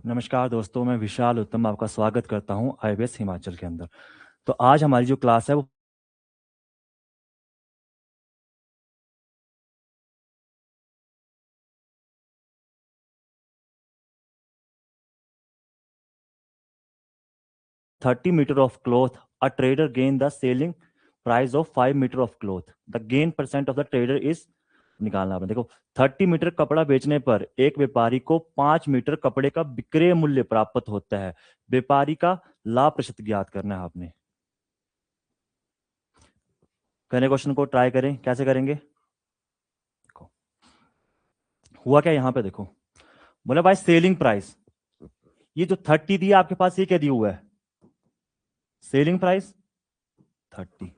नमस्कार दोस्तों, मैं विशाल उत्तम आपका स्वागत करता हूं आईबीएस हिमाचल के अंदर। तो आज हमारी जो क्लास है वो 30 meter of cloth a trader gain the selling price of 5 meter of cloth the gain percent of the trader is निकालना आपने। देखो, 30 मीटर कपड़ा बेचने पर एक व्यापारी को 5 मीटर कपड़े का विक्रय मूल्य प्राप्त होता है। व्यापारी का लाभ प्रतिशत ज्ञात करना है आपने। कहने क्वेश्चन को ट्राई करें, कैसे करेंगे। देखो हुआ क्या यहाँ पे, देखो बोला भाई सेलिंग प्राइस, ये जो 30 दिया आपके पास, ये क्या दिया हुआ है, सेलिंग प्राइस 30।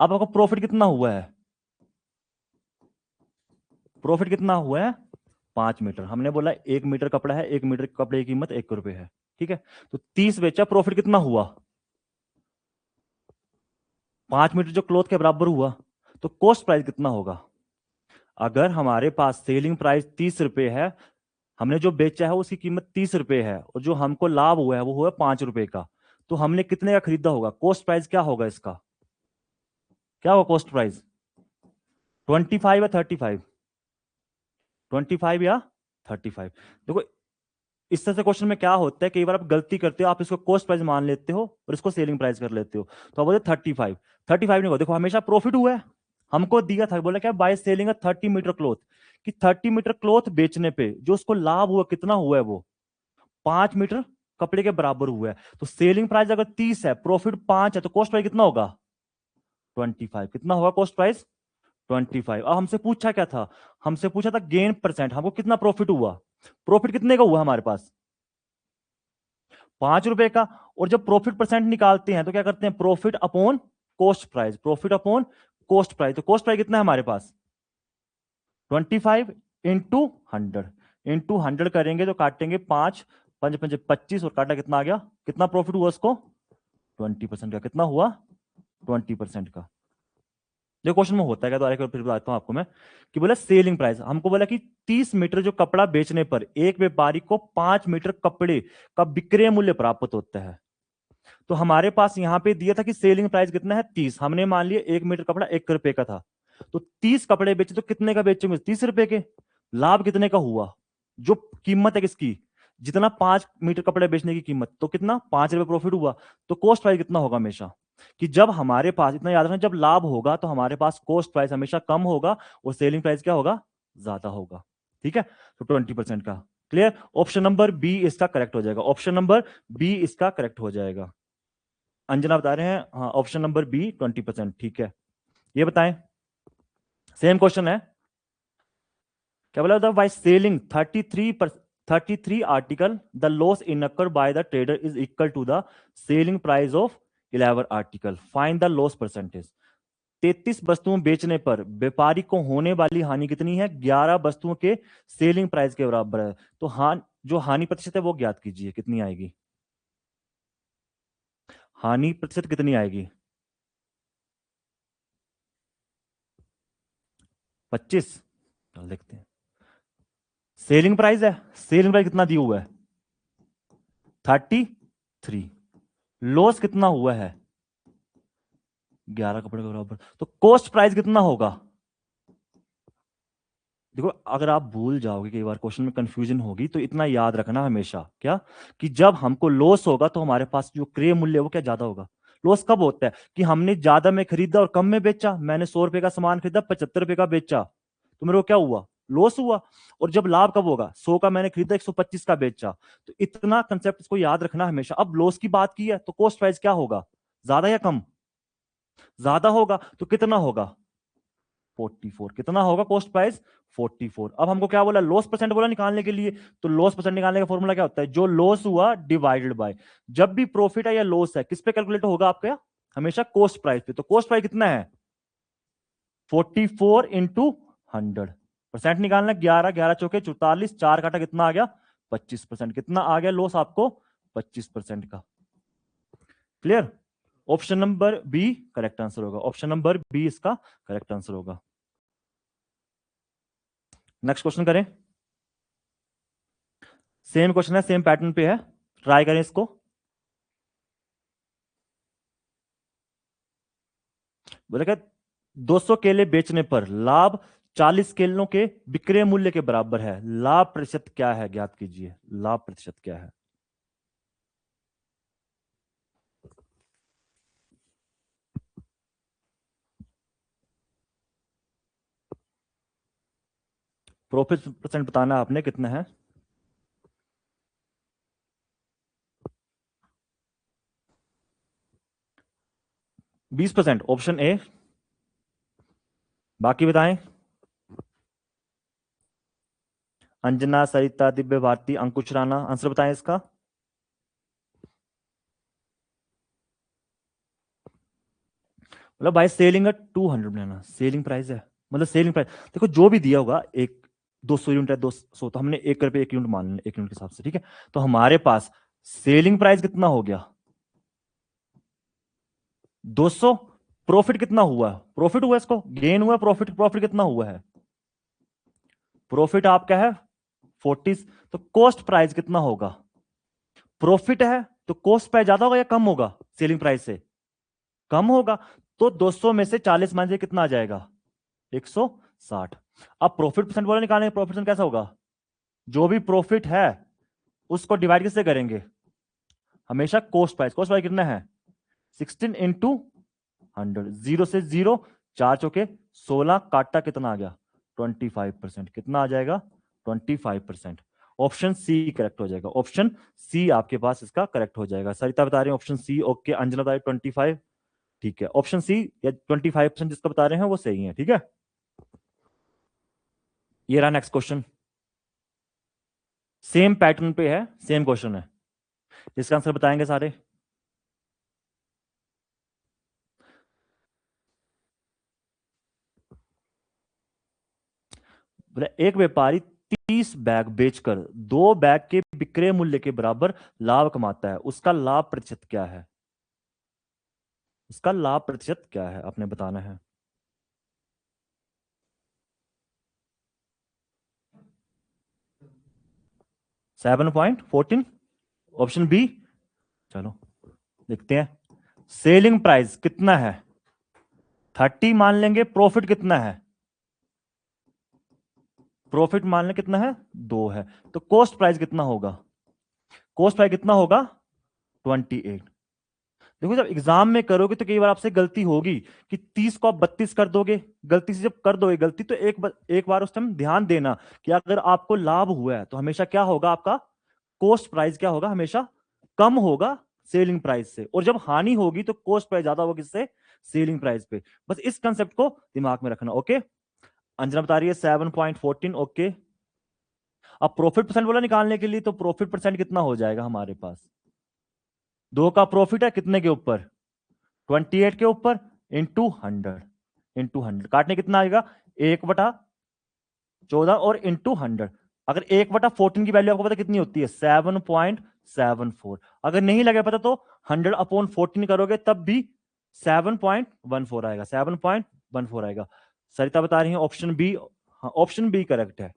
अब आपको प्रॉफिट कितना हुआ है, प्रॉफिट कितना हुआ है 5 मीटर। हमने बोला 1 मीटर कपड़ा है, 1 मीटर कपड़े की कीमत 1 रुपए है, ठीक है। तो 30 बेचा, प्रॉफिट कितना हुआ, 5 मीटर जो क्लॉथ के बराबर हुआ। तो कॉस्ट प्राइस कितना होगा, अगर हमारे पास सेलिंग प्राइस 30 रुपए है, हमने जो बेचा है उसकी कीमत 30 रुपए है, और जो हमको लाभ हुआ है वो हुआ 5 रुपए का, तो हमने कितने का खरीदा होगा, कॉस्ट प्राइस क्या होगा इसका, क्या होगा कॉस्ट प्राइस, 25 या 35, 25 या 35। देखो, इस तरह से क्वेश्चन में क्या होता है, कई बार आप गलती करते हो, आप इसको कॉस्ट प्राइस मान लेते हो और इसको सेलिंग प्राइस कर लेते हो। तो आप बोलते 35, 35 नहीं हुआ, देखो हमेशा प्रॉफिट हुआ है, हमको दिया था, बोला क्या बाय सेलिंग 30 मीटर क्लोथ, कि 30 मीटर क्लोथ बेचने पे जो उसको लाभ हुआ कितना हुआ है, वो 5 मीटर कपड़े के बराबर हुआ है। तो सेलिंग प्राइस अगर 30 है, प्रॉफिट 5 है, तो कॉस्ट प्राइस कितना होगा 25। कितना होगा कॉस्ट प्राइस 25। अब हमसे पूछा क्या था, हमसे पूछा था गेन परसेंट, हमको कितना प्रॉफिट हुआ, प्रॉफिट कितने का हुआ हमारे पास 5 रुपए का। और जब प्रॉफिट परसेंट निकालते हैं तो क्या करते हैं, profit upon cost price, profit upon cost price. तो कॉस्ट प्राइस कितना है हमारे पास 25 इंटू 100, इंटू 100 करेंगे तो काटेंगे 5 5 5 25, और काटा कितना आ गया, कितना प्रॉफिट हुआ उसको 20% का, कितना हुआ 20% का। जो क्वेश्चन में होता है, क्या दोबारा एक बार फिर बताता हूं आपको मैं, कि बोला सेलिंग प्राइस, हमको बोला कि 30 मीटर जो कपड़ा बेचने पर एक व्यापारी को 5 मीटर कपड़े का विक्रय मूल्य प्राप्त होता है। तो हमारे पास यहां पे दिया था कि सेलिंग प्राइस कितना है 30, हमने मान लिया 1 मीटर कपड़ा 1 रुपए का था, तो 30 कपड़े बेचे तो कितने का बेचेंगे 30 रुपए के, लाभ कितने का हुआ, जो कीमत है किसकी, जितना 5 मीटर कपड़े बेचने की कीमत, तो कितना 5 रुपए प्रॉफिट हुआ। तो कॉस्ट प्राइस कितना होगा हमेशा, कि जब हमारे पास, इतना याद रखना, जब लाभ होगा तो हमारे पास कॉस्ट प्राइस हमेशा कम होगा और सेलिंग प्राइस क्या होगा, ज्यादा होगा, ठीक है। तो 20% का। क्लियर, ऑप्शन नंबर बी इसका करेक्ट हो जाएगा, ऑप्शन नंबर बी इसका करेक्ट हो जाएगा। अंजना बता रहे हैं हाँ, ऑप्शन नंबर बी 20%, ठीक है। ये बताएं, सेम क्वेश्चन है, क्या बोला था, by selling 33 article the loss incurred by the trader is equal to the selling price of 11 article, find the loss percentage. 33 वस्तुओं बेचने पर व्यापारी को होने वाली हानि कितनी है, 11 वस्तुओं के सेलिंग प्राइस के बराबर है। तो जो हानि प्रतिशत है वो ज्ञात कीजिए, कितनी आएगी, हानि प्रतिशत कितनी आएगी 25। चल देखते हैं, सेलिंग प्राइस है, सेलिंग प्राइस कितना दिया हुआ है 33, लॉस कितना हुआ है 11 कपड़े के बराबर, तो कॉस्ट प्राइस कितना होगा। देखो, अगर आप भूल जाओगे, कई बार क्वेश्चन में कंफ्यूजन होगी, तो इतना याद रखना हमेशा, क्या, कि जब हमको लॉस होगा तो हमारे पास जो क्रय मूल्य है वो क्या ज्यादा होगा। लॉस कब होता है, कि हमने ज्यादा में खरीदा और कम में बेचा, मैंने 100 रुपए का सामान खरीदा 75 रुपए का बेचा, तो मेरे को क्या हुआ, लॉस हुआ। और जब लाभ कब होगा, 100 का मैंने खरीदा 125 का बेचा। तो इतना कंसेप्ट इसको याद रखना हमेशा। अब लॉस की बात की है तो कॉस्ट प्राइस क्या होगा, ज्यादा या कम, ज्यादा होगा, तो कितना होगा 44। कितना होगा कॉस्ट प्राइस 44। अब हमको क्या बोला, लॉस परसेंट बोला निकालने के लिए। तो लॉस परसेंट निकालने का फॉर्मूला क्या होता है, जो लॉस हुआ डिवाइडेड बाय, जब भी प्रॉफिट है या लॉस है, किस पे कैलकुलेट होगा आपका, हमेशा कॉस्ट प्राइस पे। तो कॉस्ट प्राइस कितना है 44 इंटू 100, परसेंट निकालना, 11 11 चौके 44, 4 काटा कितना आ गया 25%। कितना आ गया लॉस आपको 25% का। Clear, option number B correct answer होगा, ऑप्शन नंबर बी इसका करेक्ट आंसर होगा। नेक्स्ट क्वेश्चन करें। सेम क्वेश्चन है, सेम पैटर्न पे है, ट्राई करें इसको। बोले क्या, 200 केले बेचने पर लाभ 40 केलों के विक्रय मूल्य के बराबर है, लाभ प्रतिशत क्या है ज्ञात कीजिए, लाभ प्रतिशत क्या है। प्रॉफिट परसेंट बताना आपने कितना है। 20%, ऑप्शन ए। बाकी बताएं। अंजना, सरिता, दिव्य भारती, अंकुश राणा, आंसर बताएं इसका। मतलब भाई सेलिंग है 200 लेना, सेलिंग प्राइस है, मतलब सेलिंग प्राइस देखो जो भी दिया होगा, एक 200 यूनिट है, 200, तो हमने 1 रुपये 1 यूनिट मान लें, 1 यूनिट के हिसाब से, ठीक है। तो हमारे पास सेलिंग प्राइस कितना हो गया 200। प्रॉफिट कितना हुआ, प्रॉफिट हुआ, इसको गेन हुआ, प्रॉफिट प्रॉफिट कितना हुआ है, प्रॉफिट आपका है 40। तो कॉस्ट प्राइस कितना होगा, प्रॉफिट है तो कॉस्ट प्राइस ज्यादा होगा या कम होगा सेलिंग प्राइस से, कम होगा। तो 200 में से 40 माइनस कितना आ जाएगा 160। अब प्रॉफिट परसेंट बोला निकालेंगे, प्रॉफिट परसेंट कैसा होगा, जो भी प्रॉफिट है उसको डिवाइड किससे करेंगे, हमेशा कॉस्ट प्राइस कितना है 16 इंटू 100, 0 से 0, 4 × 16, काटा कितना आ गया 25%, कितना आ जाएगा 25%। ऑप्शन सी करेक्ट हो जाएगा, ऑप्शन सी आपके पास इसका करेक्ट हो जाएगा। सरिता बता रहे हैं ऑप्शन सी, ओके। अंजना बता रही 25, ठीक है, ऑप्शन सी या 25% जिसका बता रहे हैं वो सही है, ठीक है। ये रहा नेक्स्ट क्वेश्चन, सेम पैटर्न पे है, सेम क्वेश्चन है, इसका आंसर बताएंगे सारे। बोले एक व्यापारी 30 बैग बेचकर 2 बैग के विक्रय मूल्य के बराबर लाभ कमाता है, उसका लाभ प्रतिशत क्या है, उसका लाभ प्रतिशत क्या है आपने बताना है। 7.14, ऑप्शन बी। चलो देखते हैं, सेलिंग प्राइस कितना है 30 मान लेंगे, प्रॉफिट कितना है, प्रॉफिट मान लें कितना है 2 है, तो कॉस्ट प्राइस कितना होगा, कॉस्ट प्राइस कितना होगा 28। देखो जब एग्जाम में करोगे तो कई बार आपसे गलती होगी कि 30 को आप 32 कर दोगे, गलती से जब कर दोगे गलती, तो एक बार उस टाइम ध्यान देना कि अगर आपको लाभ हुआ है तो हमेशा क्या होगा, आपका कॉस्ट प्राइस क्या होगा, हमेशा कम होगा सेलिंग प्राइस से, और जब हानि होगी तो कॉस्ट प्राइस ज्यादा होगा किससे, सेलिंग प्राइस पे। बस इस कंसेप्ट को दिमाग में रखना, ओके। अंजना बता रही है 7.14, ओके। अब प्रॉफिट परसेंट बोला निकालने के लिए, तो प्रॉफिट परसेंट कितना हो जाएगा हमारे पास, 2 का प्रॉफिट है कितने के ऊपर 28 के ऊपर, इंटू 100 काटने कितना आएगा 1/14 और इंटू 100। अगर 1/14 की वैल्यू आपको पता कितनी होती है 7.74, अगर नहीं लगे पता तो 100/14 करोगे तब भी 7.14 आएगा, 7.14 आएगा। सरिता बता रही है ऑप्शन बी, हाँ ऑप्शन बी करेक्ट है,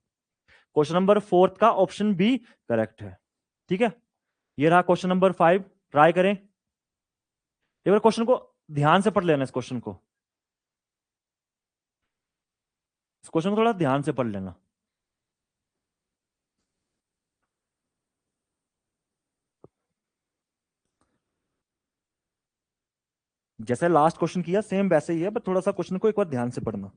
क्वेश्चन नंबर 4 का ऑप्शन बी करेक्ट है, ठीक है। ये रहा क्वेश्चन नंबर 5, ट्राई करें एक बार, क्वेश्चन को ध्यान से पढ़ लेना, इस क्वेश्चन को थोड़ा ध्यान से पढ़ लेना। जैसे लास्ट क्वेश्चन किया सेम वैसे ही है, बट थोड़ा सा क्वेश्चन को एक बार ध्यान से पढ़ना।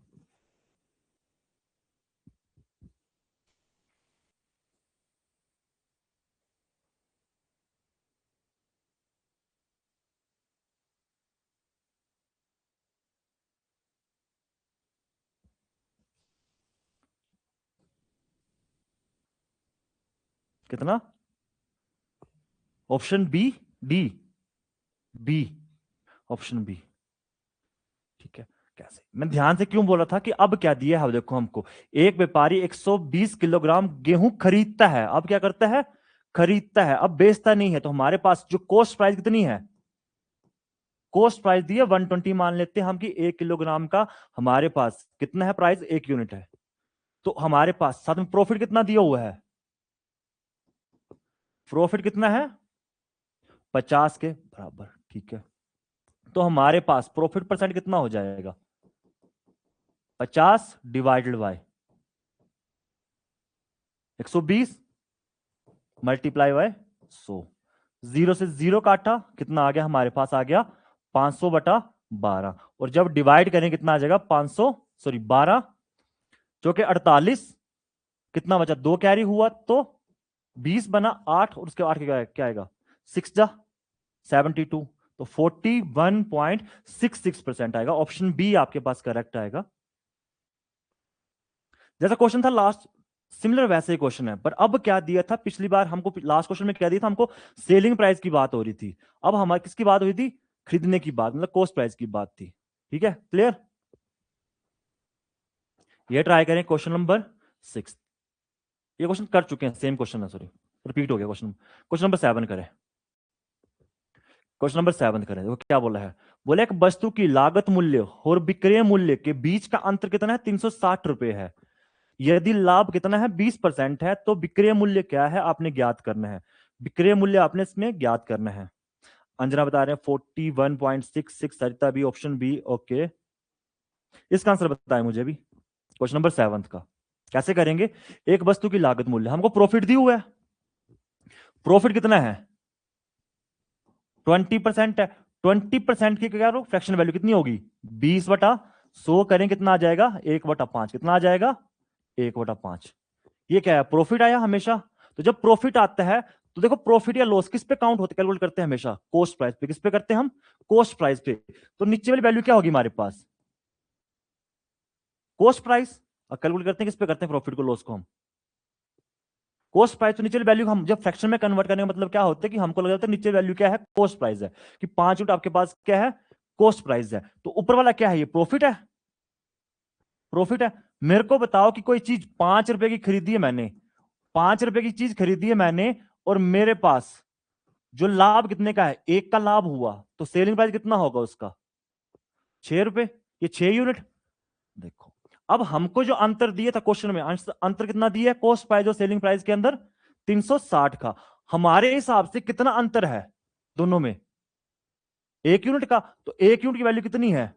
कितना, option B, D, B, option B, ठीक है। कैसे, मैं ध्यान से क्यों बोला था कि अब क्या दिया है, देखो हमको एक व्यापारी 120 किलोग्राम गेहूं खरीदता है, अब क्या करता है, खरीदता है, अब बेचता नहीं है, तो हमारे पास जो कॉस्ट प्राइस कितनी है, कॉस्ट प्राइस दी है 120 मान लेते हैं हम कि 1 किलोग्राम का हमारे पास कितना है प्राइस, 1 यूनिट है, तो हमारे पास साथ में प्रॉफिट कितना दिया हुआ है प्रॉफिट कितना है 50 के बराबर, ठीक है। तो हमारे पास प्रॉफिट परसेंट कितना हो जाएगा 50 डिवाइडेड बाय 120 मल्टीप्लाई बाय 100। 0 से 0 काटा, कितना आ गया हमारे पास, आ गया 500 बटा 12। और जब डिवाइड करें कितना आ जाएगा 500 सॉरी 12 जो कि 48, कितना बचा 2 कैरी हुआ तो 20 बना 8 और उसके 8 क्या आएगा 6 जा 72, तो 41.66% आएगा। ऑप्शन बी आपके पास करेक्ट आएगा। जैसा क्वेश्चन था लास्ट, सिमिलर वैसे ही क्वेश्चन है, पर अब क्या दिया था पिछली बार हमको, लास्ट क्वेश्चन में क्या दिया था हमको, सेलिंग प्राइस की बात हो रही थी। अब हमारी किसकी बात हुई थी, खरीदने की बात, मतलब कॉस्ट प्राइस की बात थी। ठीक है, क्लियर। ये ट्राई करें क्वेश्चन नंबर 6। ये क्वेश्चन कर चुके हैं, सेम क्वेश्चन है, सॉरी रिपीट हो गया क्वेश्चन। क्वेश्चन नंबर 7 करें। क्वेश्चन नंबर 7 करें, देखो क्या बोला है। बोले एक वस्तु की लागत मूल्य और विक्रय मूल्य के बीच का अंतर कितना है 360 रुपए है। यदि लाभ कितना है 20% है तो विक्रय मूल्य क्या है आपने ज्ञात करना है। विक्रय मूल्य आपने इसमें ज्ञात करना है। अंजना बता रहे हैं 41.66, सरिता भी ऑप्शन बी, ओके। इसका आंसर बताएं मुझे भी क्वेश्चन नंबर 7 का। कैसे करेंगे, एक वस्तु की लागत मूल्य, हमको प्रॉफिट दी हुआ है, प्रॉफिट कितना है 20% है। 20% की क्या फ्रैक्शन वैल्यू कितनी होगी 20 बटा 100 करें कितना आ जाएगा 1 बटा 5, कितना आ जाएगा 1 बटा 5। ये क्या है प्रॉफिट आया हमेशा। तो जब प्रॉफिट आता है तो देखो प्रॉफिट या लॉस किस पे काउंट होते, कैलकुलेट करते हैं हमेशा कॉस्ट प्राइस पे। किस पे करते हैं हम, कॉस्ट प्राइस पे। तो नीचे वाली वैल्यू क्या होगी हमारे पास कॉस्ट प्राइस, और कैलकुलेट करते हैं किस पे करते हैं प्रॉफिट को लॉस को हम कॉस्ट प्राइस। तो नीचे वैल्यू हम जब फ्रैक्शन में कन्वर्ट करने का मतलब क्या होता है कि हमको लग जाता है नीचे वैल्यू क्या है कॉस्ट प्राइस है, कि 5 यूनिट आपके पास क्या है कॉस्ट प्राइस है। तो ऊपर वाला क्या है ये प्रॉफिट है, प्रॉफिट है। मेरे को बताओ कि कोई चीज 5 रुपए की खरीदी है मैंने, 5 रुपए की चीज खरीदी है मैंने, और मेरे पास जो लाभ कितने का है 1 का लाभ हुआ, तो सेलिंग प्राइस कितना होगा उसका 6 रुपए, ये 6 यूनिट। देखो अब हमको जो अंतर दिया था क्वेश्चन में, अंतर कितना दिया है कॉस्ट प्राइस और सेलिंग प्राइस के अंदर 360 का। हमारे हिसाब से कितना अंतर है दोनों में 1 यूनिट का। तो 1 यूनिट की वैल्यू कितनी है,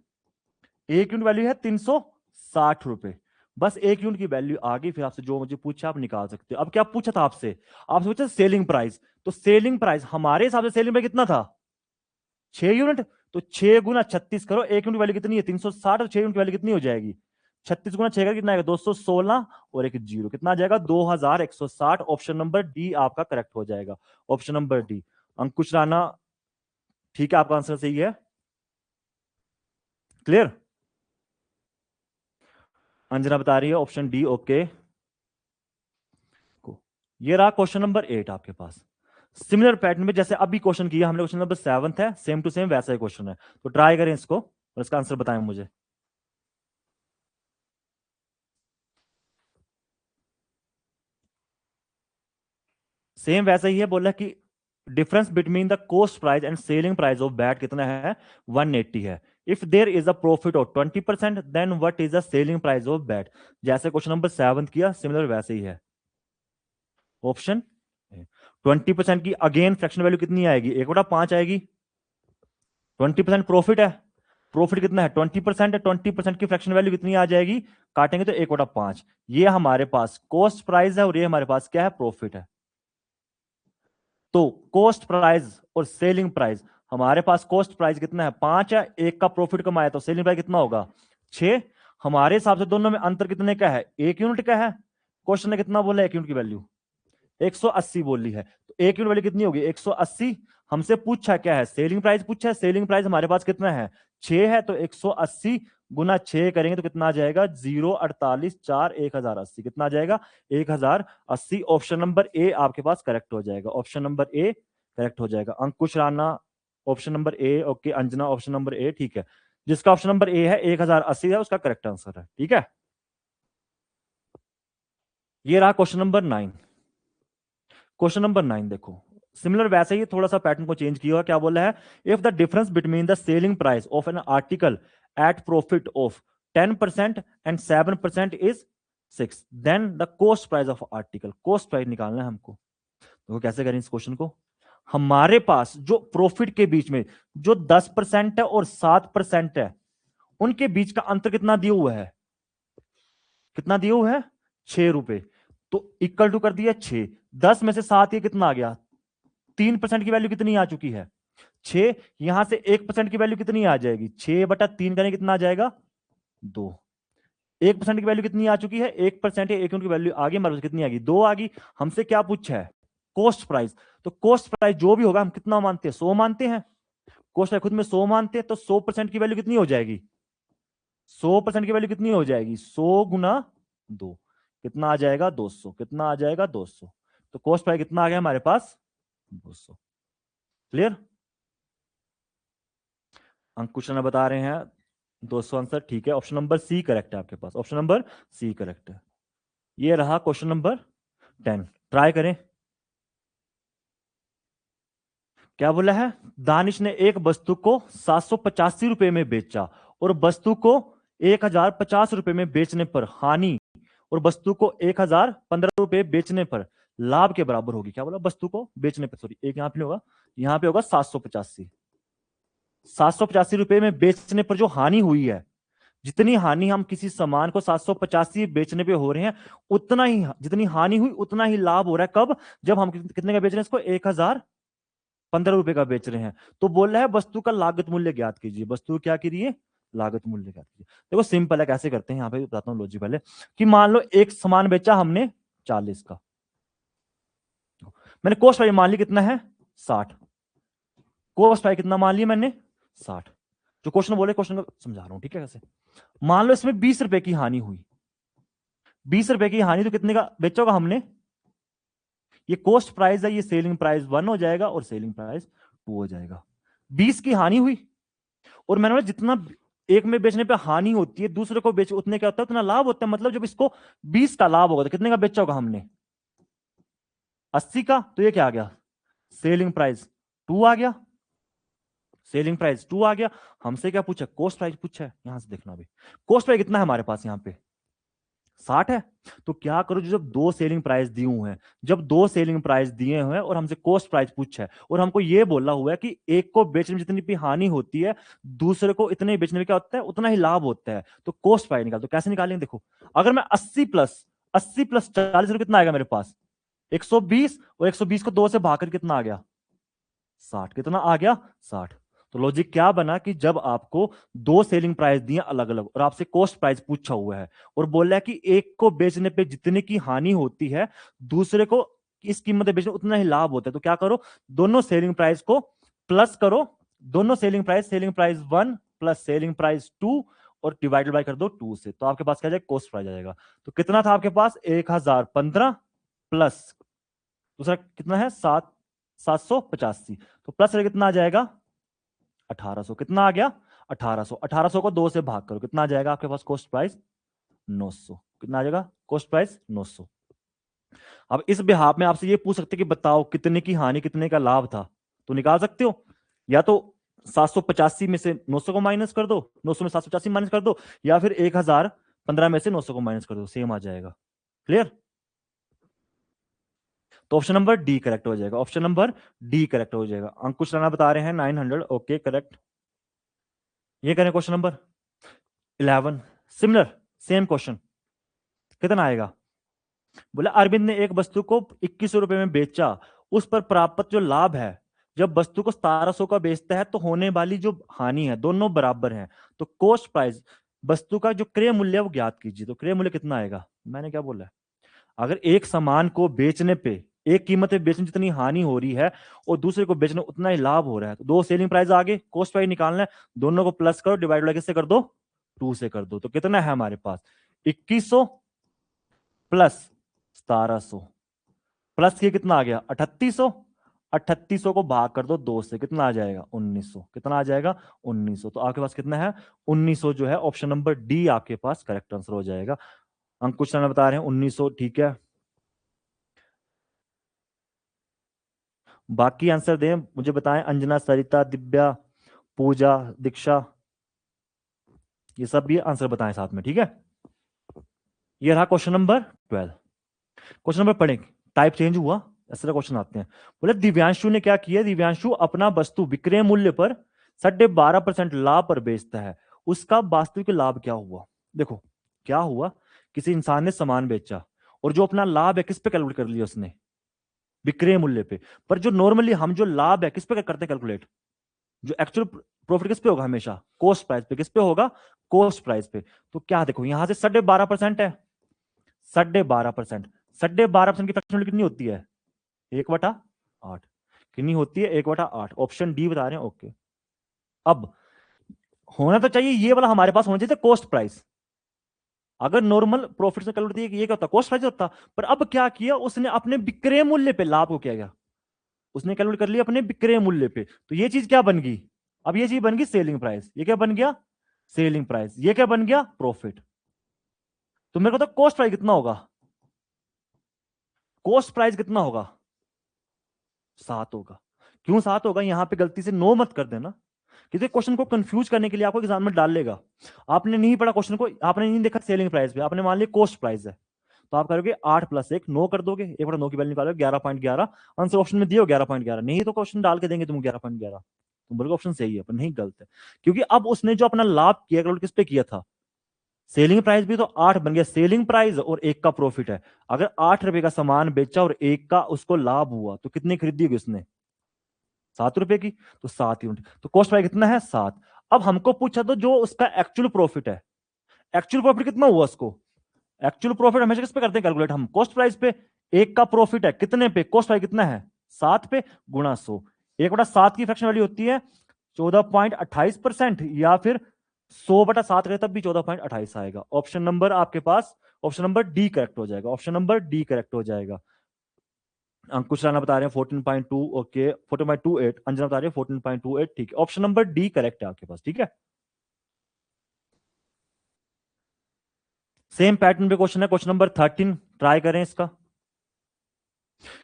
1 यूनिट वैल्यू है 360 रुपए। बस 1 यूनिट की वैल्यू आ गई, फिर आपसे जो मुझे पूछा आप निकाल सकते हो। अब क्या पूछा था आपसे, आपसे पूछा सेलिंग प्राइस। तो सेलिंग प्राइस हमारे हिसाब से सेलिंग प्राइस कितना था 6 यूनिट। तो 6 गुना 36 करो, 1 यूनिट की वैल्यू कितनी है 360, और 6 यूनिट की वैल्यू कितनी हो जाएगी 36 गुना 6 का कितना आएगा 216, और एक जीरो कितना आ जाएगा 2160। ऑप्शन नंबर डी आपका करेक्ट हो जाएगा, ऑप्शन नंबर डी। अंकुश राणा ठीक है, आपका आंसर सही है, क्लियर। अंजना बता रही है ऑप्शन डी, ओके। ये रहा क्वेश्चन नंबर 8 आपके पास। सिमिलर पैटर्न में जैसे अभी क्वेश्चन किया हमने, क्वेश्चन नंबर 7 है, सेम टू सेम वैसा ही क्वेश्चन है। तो ट्राई करें इसको और इसका आंसर बताएं मुझे। सेम वैसा ही है, बोला कि difference between the cost price and selling price of bat कितना है 180 है। If there is a profit of 20% then what is the selling price of bat. जैसे क्वेश्चन नंबर 7 किया सिमिलर वैसे ही है। ऑप्शन 20% की अगेन फ्रैक्शन वैल्यू कितनी आएगी 1/5 आएगी। 20% प्रॉफिट है, प्रॉफिट कितना है 20% है, 20% की फ्रैक्शन वैल्यू कितनी आ जाएगी, काटेंगे तो 1/5। ये हमारे पास कॉस्ट प्राइस है और ये हमारे पास क्या है प्रॉफिट है। तो कॉस्ट प्राइस और सेलिंग प्राइस, हमारे पास कॉस्ट प्राइस कितना है 5 है, 1 का प्रॉफिट कमाया, तो सेलिंग प्राइस कितना होगा 6। हमारे हिसाब से दोनों में अंतर कितने का है 1 यूनिट का है। क्वेश्चन ने कितना बोला 1 यूनिट की वैल्यू 180 बोली है, तो 1 यूनिट वैल्यू कितनी होगी 180। हमसे पूछा क्या है सेलिंग प्राइस पूछा है, सेलिंग प्राइस हमारे पास कितना है 6 है, तो 180 गुना 6 करेंगे तो कितना आ जाएगा 0 48 4 1080, कितना आ जाएगा 1080। ऑप्शन नंबर ए आपके पास करेक्ट हो जाएगा, ऑप्शन नंबर ए करेक्ट हो जाएगा। Ankush Rana option number A, okay. Anjana option number A, ठीक है। जिसका ऑप्शन नंबर ए है 1080 है उसका करेक्ट आंसर है, ठीक है। ये रहा क्वेश्चन नंबर 9। क्वेश्चन नंबर 9 देखो सिमिलर वैसे ही थोड़ा सा पैटर्न को चेंज किया हुआ। क्या बोला है, if the difference between the selling price of an article at profit of 10% and 7% is 6, then the cost price of article. Cost price निकालना है हमको। देखो कैसे करें इस क्वेश्चन को। हमारे पास जो प्रॉफिट के बीच में जो 10% है और 7% है, उनके बीच का अंतर कितना दिया हुआ है, कितना दिया हुआ है, 6 रुपए। तो इक्वल टू कर दिया 6, 10 में से 7 ये कितना आ गया, 3% की वैल्यू कितनी आ चुकी है, 6। यहां से 1% की वैल्यू कितनी आ जाएगी, 6/3 करें कितना आ जाएगा, 2। 1% की वैल्यू कितनी आ चुकी है, 1% या 1 यूनिट की वैल्यू आ गई हमारे पास, कितनी आ गई, 2 आ गई। हमसे क्या पूछा है, कॉस्ट प्राइस। तो कॉस्ट प्राइस जो भी होगा हम कितना मानते हैं, 100 मानते हैं। कॉस्ट प्राइस खुद में 100 मानते हैं, तो 100% की वैल्यू कितनी हो जाएगी, 100% की वैल्यू कितनी हो जाएगी, 100 गुना 2, कितना आ जाएगा, 200। कितना आ जाएगा, 200। तो कॉस्ट प्राइस कितना आ गया हमारे पास, 200। क्लियर। अंकुश ने बता रहे हैं 200 आंसर, ठीक है। ऑप्शन नंबर सी करेक्ट है आपके पास, ऑप्शन नंबर सी करेक्ट है। ये रहा क्वेश्चन नंबर 10। ट्राई करें। क्या बोला है, दानिश ने एक वस्तु को 785 रुपए में बेचा और वस्तु को 1050 रुपए में बेचने पर हानि, और वस्तु को 1015 रुपए बेचने पर लाभ के बराबर होगी। क्या बोला, वस्तु को बेचने पर, सॉरी एक यहां पे होगा, यहां पे होगा 785 रुपए में बेचने पर जो हानि हुई है, जितनी हानि हम किसी सामान को 785 बेचने पे हो रहे हैं, उतना ही जितनी हानि हुई उतना ही लाभ हो रहा है। कब, जब हम कितने का बेच रहे हैं इसको, 1015 रुपए का बेच रहे हैं। तो बोल रहा है वस्तु का लागत मूल्य ज्ञात कीजिए। वस्तु क्या करिए, लागत मूल्य ज्ञात कीजिए। देखो सिंपल है, कैसे करते हैं यहाँ पे बताता हूँ लॉजिक पहले। कि मान लो एक सामान बेचा हमने 40 का, मैंने कॉस्ट प्राइस मान ली कितना है, 60। कॉस्ट प्राइस कितना मान लिया मैंने, 60। जो क्वेश्चन बोले, क्वेश्चन को समझा रहा हूं, ठीक है। कैसे, मान लो इसमें 20 रुपए की हानि हुई, 20 रुपए की हानि, तो कितने का बेचा होगा हमने, ये कॉस्ट प्राइस है, ये सेलिंग प्राइस 1 हो जाएगा और सेलिंग प्राइस 2 हो जाएगा। 20 की हानि हुई, और मैंने बोला जितना एक में बेचने पे हानि होती है दूसरे को बेच उतने क्या होता है, उतना लाभ होता है। मतलब जब इसको 20 का लाभ होगा तो कितने का बेचा होगा हमने, 80 का। तो ये क्या आ गया, सेलिंग प्राइस 2 आ गया, सेलिंग प्राइस 2 आ गया। हमसे क्या पूछा, कॉस्ट प्राइस पूछा है। यहां से देखना भी, कॉस्ट प्राइस कितना है हमारे पास यहाँ पे, 60 है। तो क्या करो, जब दो सेलिंग प्राइस दिए हुए हैं, जब दो सेलिंग प्राइस दिए हुए हैं और हमसे कॉस्ट प्राइस पूछा है, और हमको ये बोला हुआ है कि एक को बेचने में जितनी भी हानि होती है दूसरे को इतने बेचने में क्या होता है, उतना ही लाभ होता है। तो कॉस्ट प्राइस निकाल, तो कैसे निकालेंगे, देखो अगर मैं 80 प्लस 40 कितना आएगा मेरे पास, 120, और 120 को 2 से भाग कर कितना आ गया, 60। कितना आ गया, 60। तो लॉजिक क्या बना कि जब आपको दो सेलिंग प्राइस दिए अलग अलग और आपसे कॉस्ट प्राइस पूछा हुआ है और बोल रहा है कि एक को बेचने पे जितने की हानि होती है दूसरे को इस कीमत पे बेचने उतना ही लाभ होता है, तो क्या करो, दोनों सेलिंग प्राइस को प्लस करो, दोनों selling price 1 plus selling price 2 और डिवाइडेड बाय कर दो 2 से, तो आपके पास क्या जाएगा, कॉस्ट प्राइस आ जाएगा। तो कितना था आपके पास, 1015 प्लस दूसरा कितना है, 785, तो प्लस कितना आ जाएगा, 1800। कितना आ गया, 1800। 1800 को 2 से भाग करो, कितना आ जाएगा आपके पास, कॉस्ट प्राइस 900। कितना आ जाएगा, कॉस्ट प्राइस 900। अब इस बिहाफ में आपसे ये पूछ सकते कि बताओ कितने की हानि कितने का लाभ था, तो निकाल सकते हो। या तो 785 में से 900 को माइनस कर दो, 900 में 785 माइनस कर दो, या फिर 1015 में से 900 को माइनस कर दो, सेम आ जाएगा। क्लियर। तो ऑप्शन नंबर डी करेक्ट हो जाएगा, ऑप्शन नंबर डी करेक्ट हो जाएगा। अंकुश राणा बता रहे हैं 900, ओके करेक्ट। ये करें question number 11, similar same question. कितना आएगा, बोले अरविंद ने एक वस्तु को 2100 रुपए में बेचा, उस पर प्राप्त जो लाभ है, जब वस्तु को 1700 का बेचता है तो होने वाली जो हानि है दोनों बराबर हैं। तो कॉस्ट प्राइस, वस्तु का जो क्रय मूल्य है वो ज्ञात कीजिए। तो क्रय मूल्य कितना आएगा, मैंने क्या बोला है, अगर एक सामान को बेचने पे एक कीमत पे बेचने जितनी हानि हो रही है और दूसरे को बेचने उतना ही लाभ हो रहा है, तो दो सेलिंग प्राइस आगे, कॉस्ट प्राइस निकालना है, दोनों को प्लस करो, डिवाइड बाय किससे कर दो, 2 से कर दो। तो कितना है हमारे पास, 2100 प्लस 1700 प्लस ये कितना आ गया, 3800। 3800 को भाग कर दो 2 से, कितना आ जाएगा, 1900। कितना आ जाएगा, 1900। तो आपके पास कितना है, 1900 जो है ऑप्शन नंबर डी आपके पास करेक्ट आंसर हो जाएगा। अंकुश राणा बता रहे हैं 1900, ठीक है। बाकी आंसर दें, मुझे बताएं, अंजना, सरिता, दिव्या, पूजा, दीक्षा, ये सब भी आंसर बताएं साथ में, ठीक है। ये रहा क्वेश्चन नंबर 12। क्वेश्चन नंबर पढ़ें, टाइप चेंज हुआ, ऐसे क्वेश्चन आते हैं। बोले दिव्यांशु ने क्या किया, दिव्यांशु अपना वस्तु विक्रय मूल्य पर 12.5% लाभ पर बेचता है, उसका वास्तविक लाभ क्या हुआ। देखो क्या हुआ, किसी इंसान ने सामान बेचा और जो अपना लाभ है किस पे कैलकुलेट कर लिया उसने, विक्रय मूल्य पे। पर जो नॉर्मली हम जो लाभ है किस पे करते हैं कैलकुलेट, जो एक्चुअल प्रॉफिट किस पे होगा, हमेशा कॉस्ट प्राइस पे। किस पे होगा, कॉस्ट प्राइस पे। तो क्या देखो यहां से 12.5% है, 12.5%, 12.5% की फ्रैक्शन कितनी होती है, 1/8। कितनी होती है, 1/8। ऑप्शन डी बता रहे हैं। ओके, अब होना तो चाहिए ये वाला हमारे पास होना चाहिए कॉस्ट प्राइस। अगर नॉर्मल प्रॉफिट से कैलकुलेट ये क्या होता, कॉस्ट प्राइस होता। पर अब क्या किया उसने, अपने विक्रय मूल्य पे लाभ को किया गया, उसने कैलकुलेट कर लिया अपने विक्रय मूल्य पे। तो ये चीज क्या बन गई, अब ये चीज बन गई सेलिंग प्राइस। ये क्या बन गया, सेलिंग प्राइस। ये क्या बन गया, प्रॉफिट। तो मेरे को तो कॉस्ट प्राइस कितना होगा, कॉस्ट प्राइस कितना होगा, 7 होगा। क्यों 7 होगा, यहां पे गलती से 9 मत कर देना, क्योंकि क्वेश्चन को कंफ्यूज करने के लिए आपको एग्जाम में डाल लेगा। आपने नहीं पढ़ा क्वेश्चन को, आपने नहीं देखा सेलिंग प्राइस पे, आपने मान लिया कॉस्ट प्राइस है, तो आप करोगे 8 + 1 9 कर दोगे, 1/9 की वैल्यू निकालोगे 11.11। आंसर ऑप्शन में दिया 11.11, नहीं तो क्वेश्चन डाल के देंगे तुम 11.11, तुम बोलोगे ऑप्शन सही है, पर नहीं, गलत है। क्योंकि अब उसने जो अपना लाभ किया किस पे किया था, सेलिंग प्राइस भी, तो 8 बन गया सेलिंग प्राइस और 1 का प्रॉफिट है। अगर 8 रुपए का सामान बेचा और 1 का उसको लाभ हुआ तो कितनी खरीदी होगी उसने, 7 रुपए की। तो 7 यूनिट, तो कॉस्ट प्राइस कितना है, 7। अब हमको पूछा तो जो उसका एक्चुअल प्रॉफिट है, एक्चुअल प्रॉफिट कितना हुआ उसको, एक्चुअल प्रॉफिट हमेशा किस पे करते हैं कैलकुलेट हम, कॉस्ट प्राइस पे। 1 का प्रॉफिट है कितने पे, कॉस्ट प्राइस कितना है 7 पे, गुणा 100। 1/7 की फ्रैक्शन वैल्यू होती है 14.28%, या फिर 100/7 करे तब भी 14.28 आएगा। ऑप्शन नंबर आपके पास, ऑप्शन नंबर डी करेक्ट हो जाएगा, ऑप्शन नंबर डी करेक्ट हो जाएगा। अंकुश राणा बता रहे हैं 14.2, ओके 14.28, अंजना बता रहे हैं 14.28, ठीक है, ऑप्शन नंबर डी करेक्ट है आपके पास, ठीक है। सेम पैटर्न पे क्वेश्चन है, क्वेश्चन नंबर 13, ट्राई करें इसका।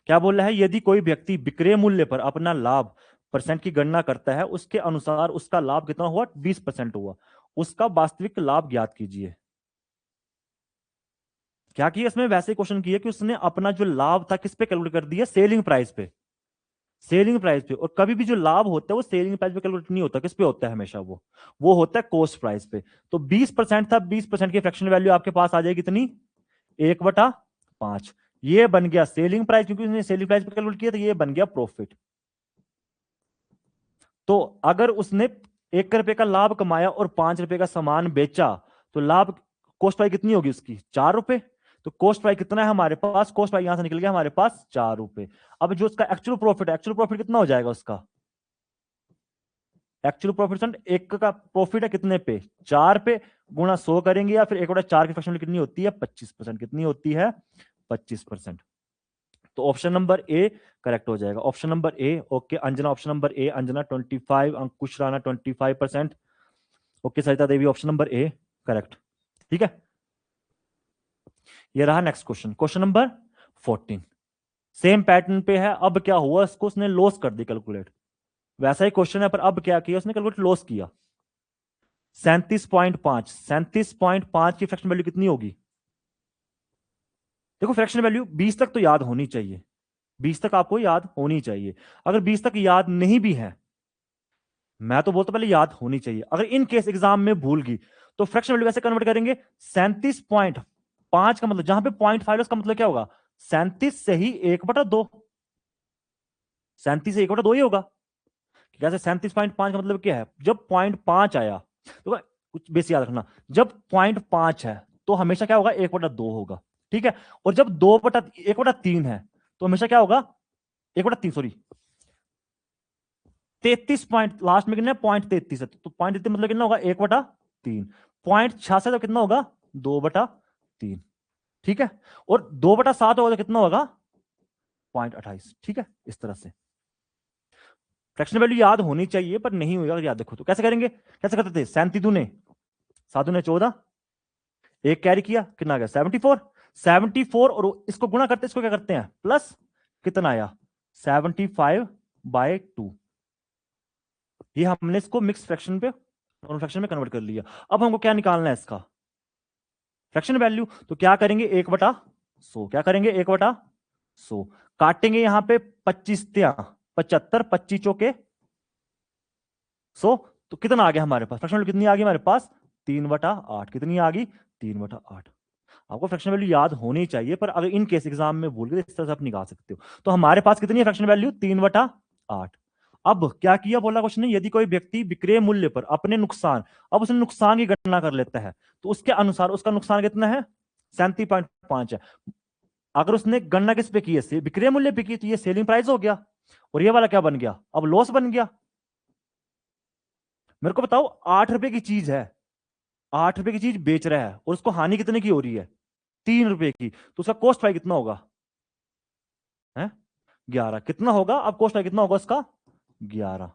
क्या बोल रहा है, यदि कोई व्यक्ति विक्रय मूल्य पर अपना लाभ परसेंट की गणना करता है, उसके अनुसार उसका लाभ कितना हुआ, 20% हुआ, उसका वास्तविक लाभ ज्ञात कीजिए। क्या किया इसमें, वैसे क्वेश्चन किया कि उसने अपना जो लाभ था किस पे कैलकुलेट कर दिया, सेलिंग प्राइस पे, सेलिंग प्राइस पे। और कभी भी जो लाभ होता है वो सेलिंग प्राइस पे कैलकुलेट नहीं होता, किस पे होता है हमेशा, वो होता है कॉस्ट प्राइस पे। तो 20% था, 20% की फ्रैक्शन वैल्यू आपके पास आ जाएगी कितनी, 1/5। ये बन गया सेलिंग प्राइस, क्योंकि उसने सेलिंग प्राइस पे कैलकुलेट किया, तो ये बन गया प्रॉफिट। तो अगर उसने 1 रुपए का लाभ कमाया और 5 रुपए का सामान बेचा, तो लाभ, कॉस्ट प्राइस कितनी होगी उसकी, 4 रुपए। तो कॉस्ट प्राइस कितना है हमारे पास, कॉस्ट प्राइस यहां से निकल गया हमारे पास 4 रुपए। अब जो उसका एक्चुअल प्रॉफिट है, एक्चुअल प्रॉफिट कितना हो जाएगा उसका, एक्चुअल प्रॉफिट, एक का प्रॉफिट है कितने पे, 4 पे, गुणा 100 करेंगे, या फिर 1/4 की फ्रैक्शन कितनी होती है, 25%। कितनी होती है, 25%। तो ऑप्शन नंबर ए करेक्ट हो जाएगा, option number A. Okay Anjana, option number A, Anjana 25, Ankush Rana 25%। Okay Sarita Devi, option number A correct, ठीक है। ये रहा next question, question number 14, same pattern पे है। अब क्या हुआ, इसको उसने लॉस कर दी कैलकुलेट, वैसा ही क्वेश्चन है, पर अब क्या किया उसने, कैलकुलेट लॉस किया। 37.5, 37.5 की फ्रैक्शन वैल्यू कितनी होगी। देखो फ्रैक्शन वैल्यू 20 तक तो याद होनी चाहिए, 20 तक आपको याद होनी चाहिए। अगर 20 तक याद नहीं भी है, मैं तो बोलता पहले याद होनी चाहिए। अगर इन केस एग्जाम में भूल गई, तो फ्रैक्शन वैल्यू कैसे कन्वर्ट करेंगे, 37.5 का मतलब, जहां पे 0.5 उसका मतलब क्या होगा, 37 से ही 1/2, 37 से 1/2 ही होगा। कैसे, 37.5 का मतलब क्या है, जब 0.5 आया, तो कुछ बेसिक याद रखना, जब 0.5 है तो हमेशा क्या होगा, 1/2 होगा, ठीक है। और जब 1/3 है तो हमेशा क्या होगा, 1/3, सॉरी 33 पॉइंट, लास्ट में कितना 0.33 है, तो 0.33 मतलब कितना होगा, 1/3। 0.66 तो कितना होगा, 2/3, ठीक है। और 2/7 होगा तो कितना होगा, 0.28, ठीक है। इस तरह से फ्रैक्शन वैल्यू याद होनी चाहिए, पर नहीं हुई अगर याद देखो तो। कैसे करेंगे, कैसे करते थे, 37 दूने 7 दूने 14, एक कैरी किया, कितना आ गया 74, 74 और इसको गुणा करते, इसको क्या करते हैं प्लस, कितना आया 75/2। ये हमने इसको मिक्स फ्रैक्शन पे, नॉन फ्रैक्शन में कन्वर्ट कर लिया। अब हमको क्या निकालना है इसका, फ्रैक्शन वैल्यू। तो क्या करेंगे, 1/100, क्या करेंगे 1/100, 100 काटेंगे यहां पे 25 75, 25 चौके 100, तो कितना आ गया हमारे पास? फ्रैक्शन वैल्यू कितनी आ गई हमारे पास? 3/8। कितनी आ गई? 3/8। आपको फ्रैक्शन वैल्यू याद होनी चाहिए, पर अगर इन केस एग्जाम में भूल गए, इस तरह से आप निकाल सकते हो। तो हमारे पास कितनी है फ्रैक्शन वैल्यू? 3/8। अब क्या किया, बोला क्वेश्चन ने, यदि कोई व्यक्ति विक्रय मूल्य पर अपने नुकसान, अब उसने नुकसान की गणना कर लेता है, तो उसके अनुसार उसका नुकसान कितना है? 37.5 है। अगर उसने गणना किस पे की है? विक्रय मूल्य पे की, तो ये सेलिंग प्राइस हो गया, और ये वाला क्या बन गया? अब लॉस बन गया। मेरे को बताओ, 8 रुपए की चीज है, 8 रुपए की चीज बेच रहा है, और उसको हानि कितने की हो रही है? 3 रुपए की। तो उसका कॉस्ट प्राइस कितना होगा? है 11। कितना होगा अब कॉस्ट प्राइस कितना होगा उसका? 11।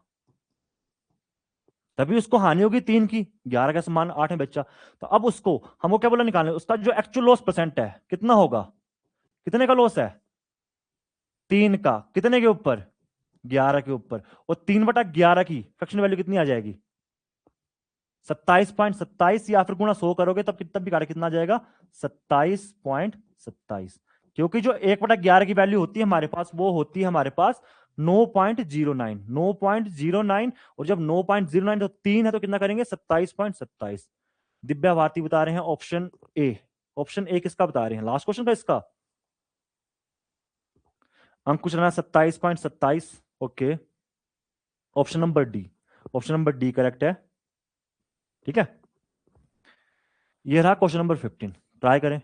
तभी उसको हानि होगी 3 की, 11 का सामान 8 में बेचा। तो अब उसको हमको क्या बोला निकालने, उसका जो एक्चुअल लॉस परसेंट है कितना होगा? कितने का लॉस है? 3 का। कितने के ऊपर? 11 के ऊपर। और 3/11 की फ्रैक्शन वैल्यू कितनी आ जाएगी? 27.27, या फिर गुणा 100 करोगे तब तब भी काटा कितना आ जाएगा? 27.27। क्योंकि जो 1/11 की वैल्यू होती है हमारे पास, वो होती है हमारे पास 9.09। 9.09, और जब 9.09 तो 3 है, तो कितना करेंगे? 27.27। दिव्या भारती बता रहे हैं ऑप्शन ए। ऑप्शन ए किसका बता रहे हैं? लास्ट क्वेश्चन का इसका। Ankush Rana 27.27। Okay, option number D. Option number D correct है। ठीक है, ये रहा क्वेश्चन नंबर 15। ट्राई करें।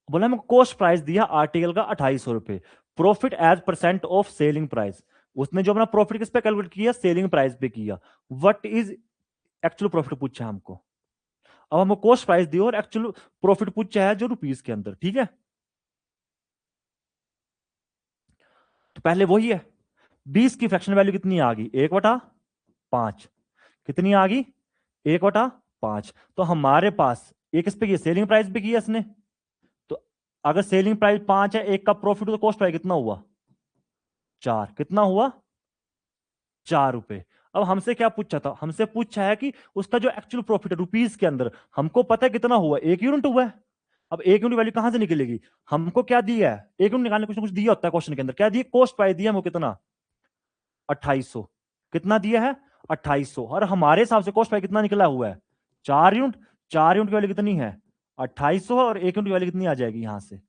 बोला हमको कॉस्ट प्राइस दिया आर्टिकल का 2800 रुपए, profit as percent of selling price. उसने जो अपना प्रॉफिट किस पे कैलकुलेट किया? सेलिंग प्राइस पे किया। व्हाट इज एक्चुअल प्रॉफिट पूछा हमको। अब हमको कॉस्ट प्राइस दी और एक्चुअल प्रॉफिट पूछा है जो रुपीस के अंदर। ठीक है, तो पहले वही है, 20 की फ्रैक्शन वैल्यू कितनी आ गई? 1/5। कितनी आ गई? 1/5। तो हमारे पास एक इस पे किया, सेलिंग प्राइस पे किया इसने। तो अगर सेलिंग प्राइस 5 है, एक का प्रॉफिट, तो कॉस्ट प्राइस कितना हुआ? 4। कितना हुआ? 4 रुपए। अब हमसे क्या पूछा था? हमसे पूछा है कि उसका जो एक्चुअल प्रॉफिट है रुपीस के अंदर, हमको पता है कितना हुआ, 1 यूनिट हुआ है। अब 1 यूनिट वैल्यू कहां से निकलेगी? हमको क्या दिया है? 1 यूनिट निकालने कुछ ना कुछ दिया होता है क्वेश्चन के अंदर। क्या दिया? कॉस्ट प्राइस दिया हमको कितना? 2800। कितना दिया है? 2800। और हमारे हिसाब से कॉस्ट प्राइस कितना निकला हुआ है? 4 यूनिट। 4 यूनिट की वैल्यू कितनी है? 2800। और 1 यूनिट की वैल्यू कितनी आ जाएगी यहां से?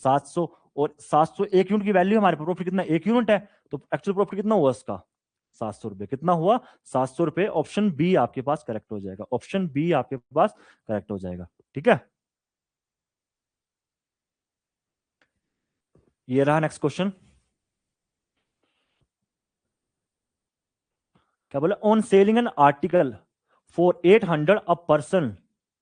700। और 700 1 यूनिट की वैल्यू, हमारे प्रॉफिट कितना? 1 यूनिट है, तो एक्चुअल प्रॉफिट कितना हुआ उसका? 700 रुपए। कितना हुआ? 700 रुपए। ऑप्शन बी आपके पास करेक्ट हो जाएगा। ऑप्शन बी आपके पास करेक्ट हो जाएगा। ठीक है, ये रहा नेक्स्ट क्वेश्चन। क्या बोला? On selling an article for 800, a person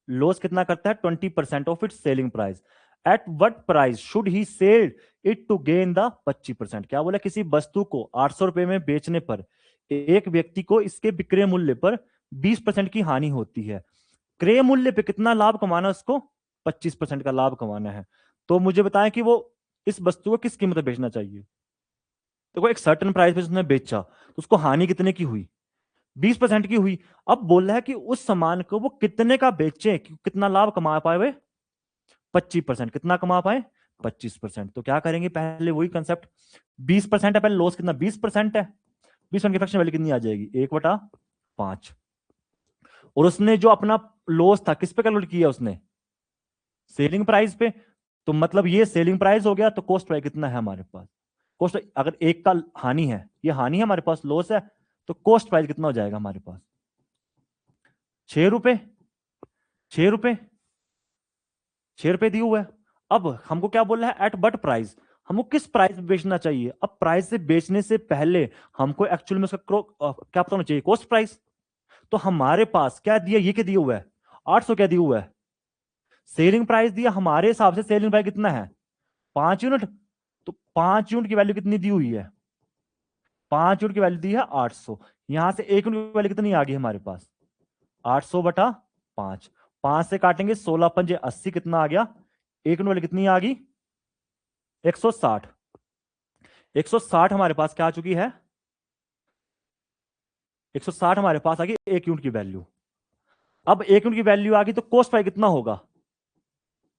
loss कितना करता है? 20% of its selling price. At what price should he sell it to gain the 25%? क्या बोला? किसी वस्तु को 800 रुपए में बेचने पर एक व्यक्ति को इसके विक्रय मूल्य पर 20% की हानि होती है। क्रय मूल्य पे कितना लाभ कमाना है उसको? 25% का लाभ कमाना है। तो मुझे बताएं कि वो इस वस्तु को किस कीमत में बेचना चाहिए। तो वो एक सर्टन प्राइस पे उसने बेचा, तो उसको हानि कितने की हुई? 20% की हुई। अब बोल रहा है कि उस सामान को वो कितने का बेचे, कितना लाभ कमा पाए वे? 25%। कितना कमा पाए? 25%। तो क्या करेंगे? पहले वही कंसेप्ट, 20% है, पहले लॉस कितना? 20% है। 20% की फ्रैक्शन वैल्यू कितनी आ जाएगी? 1/5। और उसने जो अपना लॉस था किस पे कैलकुलेट किया उसने? सेलिंग प्राइस पे। तो मतलब ये सेलिंग प्राइस हो गया, तो कॉस्ट प्राइस कितना है हमारे पास? कॉस्ट, अगर एक का हानि है, ये हानि है हमारे पास, लॉस है, तो कॉस्ट प्राइस कितना हो जाएगा हमारे पास? 6 रुपए। 6 रुपए। 6 रुपए दिए हुए है। अब हमको क्या बोल रहा है? At but price. हमको किस प्राइस में बेचना चाहिए? अब प्राइस से बेचने से पहले हमको एक्चुअल में उसका क्या पता होना चाहिए? Cost price. तो हमारे पास क्या दिया? ये क्या दिया हुआ है? 800। क्या दिया हुआ है? सेलिंग प्राइस दिया। हमारे हिसाब से सेलिंग प्राइस कितना है? 5 यूनिट। तो 5 यूनिट की वैल्यू कितनी दी हुई है? 5 यूनिट की वैल्यू दी है 800। यहां से 1 यूनिट की वैल्यू कितनी आ गई हमारे पास? 800/5। 5 से काटेंगे 16×5 = 80। कितना आ गया? 1 यूनिट वैल्यू कितनी आ गई? 160। 160 हमारे पास क्या आ चुकी है? 160 हमारे पास आ गई 1 यूनिट की वैल्यू। अब 1 यूनिट की वैल्यू आ गई, तो कॉस्ट प्राइस कितना होगा?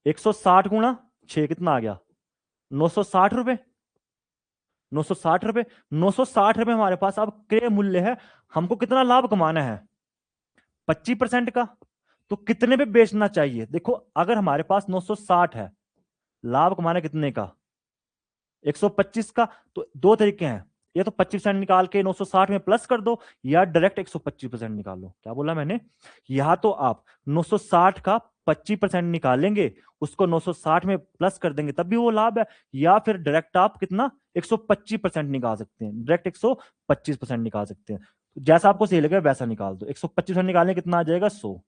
160 गुणा 6 कितना आ गया? 960 रुपए। 960 रुपए। 960 रुपए हमारे पास अब क्रय मूल्य है। हमको कितना लाभ कमाना है? 25% का। तो कितने पे बेचना चाहिए? देखो अगर हमारे पास 960 है, लाभ कमाना कितने का? 125 का। तो दो तरीके हैं, या तो 25% निकाल के 960 में प्लस कर दो, या डायरेक्ट 125% निकालो। क्या बोला मैंने? या तो आप 960 का 25% निकालेंगे, उसको 960 में प्लस कर देंगे, तब भी वो लाभ है। या फिर डायरेक्ट आप कितना 125% निकाल सकते हैं, डायरेक्ट 125% निकाल सकते हैं। तो जैसा आपको सही लगे वैसा निकाल दो। 125% निकालने कितना आ जाएगा? 100।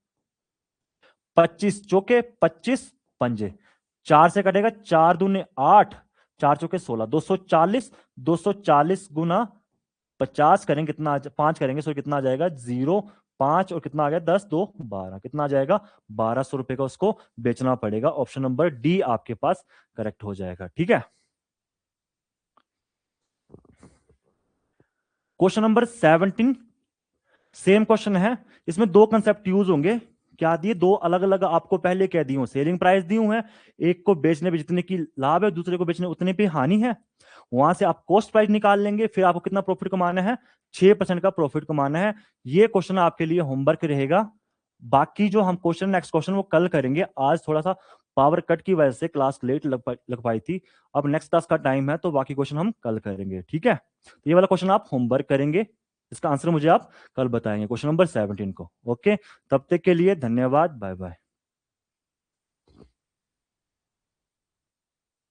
25 चौके 25 पंजे, 4 से कटेगा 4 दूने 8, 4 चौके 16, 240। 240 गुना 50 करेंगे कितना 5 करेंगे, सो कितना आ जाएगा? 0 5 और कितना आ गया? 10 2 12, कितना आ जाएगा? 1200 रुपए का उसको बेचना पड़ेगा। ऑप्शन नंबर डी आपके पास करेक्ट हो जाएगा। ठीक है। क्वेश्चन नंबर 17 सेम क्वेश्चन है। इसमें दो कंसेप्ट यूज होंगे। क्या दिए? दो अलग अलग आपको पहले क्या दी हूं? सेलिंग प्राइस दी हूं है। एक को बेचने पे जितने की लाभ है, दूसरे को बेचने उतने पे हानि है। वहां से आप कॉस्ट प्राइस निकाल लेंगे, फिर आपको कितना प्रॉफिट कमाना है? 6% का प्रॉफिट कमाना है। ये क्वेश्चन आपके लिए होमवर्क रहेगा। बाकी जो हम क्वेश्चन नेक्स्ट क्वेश्चन वो कल करेंगे। आज थोड़ा सा पावर कट की वजह से क्लास लेट लग पाई थी। अब नेक्स्ट क्लास का टाइम है, तो बाकी क्वेश्चन हम कल करेंगे। ठीक है। तो ये वाला क्वेश्चन आप होमवर्क करेंगे, इसका आंसर मुझे आप कल बताएंगे, क्वेश्चन नंबर 17 को। ओके, तब तक के लिए धन्यवाद, बाय बाय।